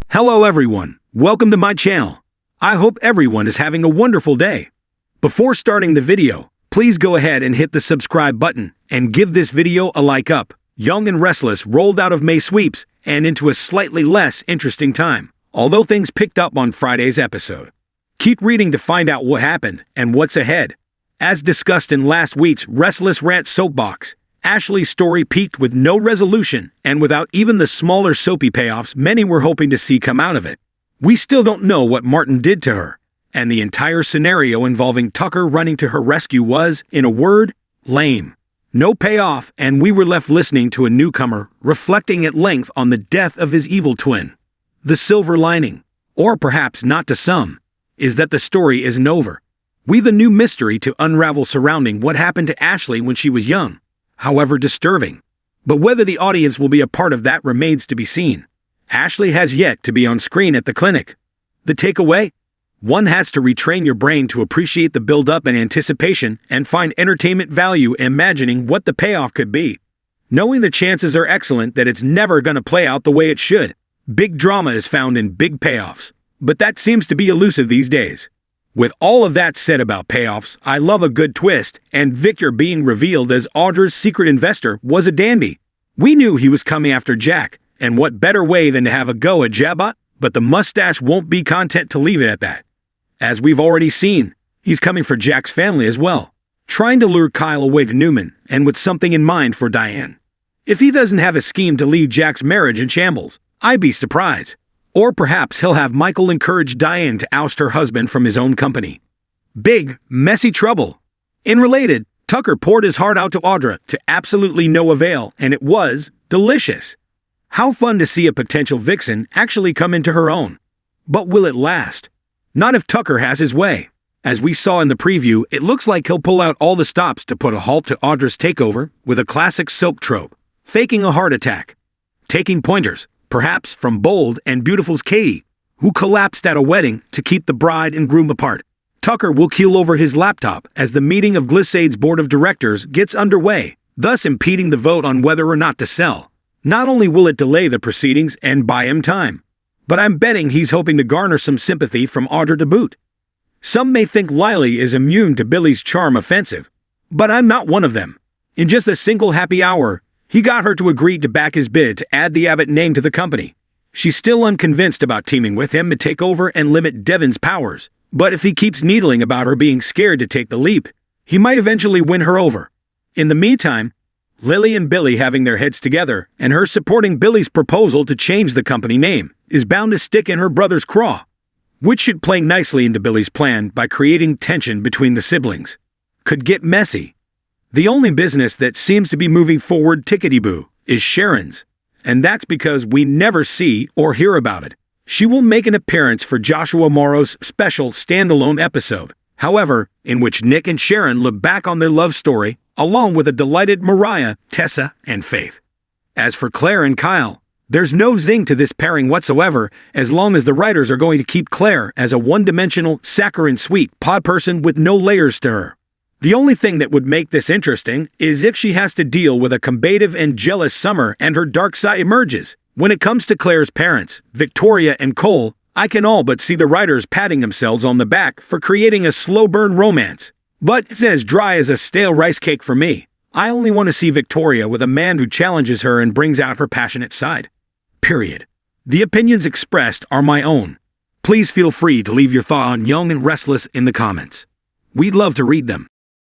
Hello everyone, welcome to my channel. I hope everyone is having a wonderful day. Before starting the video, please go ahead and hit the subscribe button and give this video a like up. Young and Restless rolled out of May sweeps and into a slightly less interesting time, although things picked up on Friday's episode. Keep reading to find out what happened and what's ahead. As discussed in last week's Restless Rant Soapbox, Ashley's story peaked with no resolution and without even the smaller soapy payoffs many were hoping to see come out of it. We still don't know what Martin did to her, and the entire scenario involving Tucker running to her rescue was, in a word, lame. No payoff, and we were left listening to a newcomer reflecting at length on the death of his evil twin. The silver lining, or perhaps not to some, is that the story isn't over. We've a new mystery to unravel surrounding what happened to Ashley when she was young, however disturbing. But whether the audience will be a part of that remains to be seen. Ashley has yet to be on screen at the clinic. The takeaway? One has to retrain your brain to appreciate the build-up and anticipation and find entertainment value imagining what the payoff could be, knowing the chances are excellent that it's never going to play out the way it should. Big drama is found in big payoffs, but that seems to be elusive these days. With all of that said about payoffs, I love a good twist, and Victor being revealed as Audra's secret investor was a dandy. We knew he was coming after Jack, and what better way than to have a go at Jabba? But the mustache won't be content to leave it at that. As we've already seen, he's coming for Jack's family as well, trying to lure Kyle away to Newman, and with something in mind for Diane. If he doesn't have a scheme to leave Jack's marriage in shambles, I'd be surprised. Or perhaps he'll have Michael encourage Diane to oust her husband from his own company. Big, messy trouble. In related, Tucker poured his heart out to Audra to absolutely no avail, and it was delicious. How fun to see a potential vixen actually come into her own. But will it last? Not if Tucker has his way. As we saw in the preview, it looks like he'll pull out all the stops to put a halt to Audra's takeover with a classic soap trope, faking a heart attack. Taking pointers, perhaps from Bold and Beautiful's Katie, who collapsed at a wedding to keep the bride and groom apart. Tucker will keel over his laptop as the meeting of Glissade's board of directors gets underway, thus impeding the vote on whether or not to sell. Not only will it delay the proceedings and buy him time, but I'm betting he's hoping to garner some sympathy from Audra to boot. Some may think Lily is immune to Billy's charm offensive, but I'm not one of them. In just a single happy hour, he got her to agree to back his bid to add the Abbott name to the company. She's still unconvinced about teaming with him to take over and limit Devon's powers, but if he keeps needling about her being scared to take the leap, he might eventually win her over. In the meantime, Lily and Billy having their heads together and her supporting Billy's proposal to change the company name is bound to stick in her brother's craw, which should play nicely into Billy's plan by creating tension between the siblings. Could get messy. The only business that seems to be moving forward tickety-boo is Sharon's, and that's because we never see or hear about it. She will make an appearance for Joshua Morrow's special standalone episode, however, in which Nick and Sharon look back on their love story, along with a delighted Mariah, Tessa, and Faith. As for Claire and Kyle, there's no zing to this pairing whatsoever as long as the writers are going to keep Claire as a one-dimensional, saccharine-sweet pod person with no layers to her. The only thing that would make this interesting is if she has to deal with a combative and jealous Summer and her dark side emerges. When it comes to Claire's parents, Victoria and Cole, I can all but see the writers patting themselves on the back for creating a slow-burn romance. But it's as dry as a stale rice cake for me. I only want to see Victoria with a man who challenges her and brings out her passionate side. Period. The opinions expressed are my own. Please feel free to leave your thought on Young and Restless in the comments. We'd love to read them.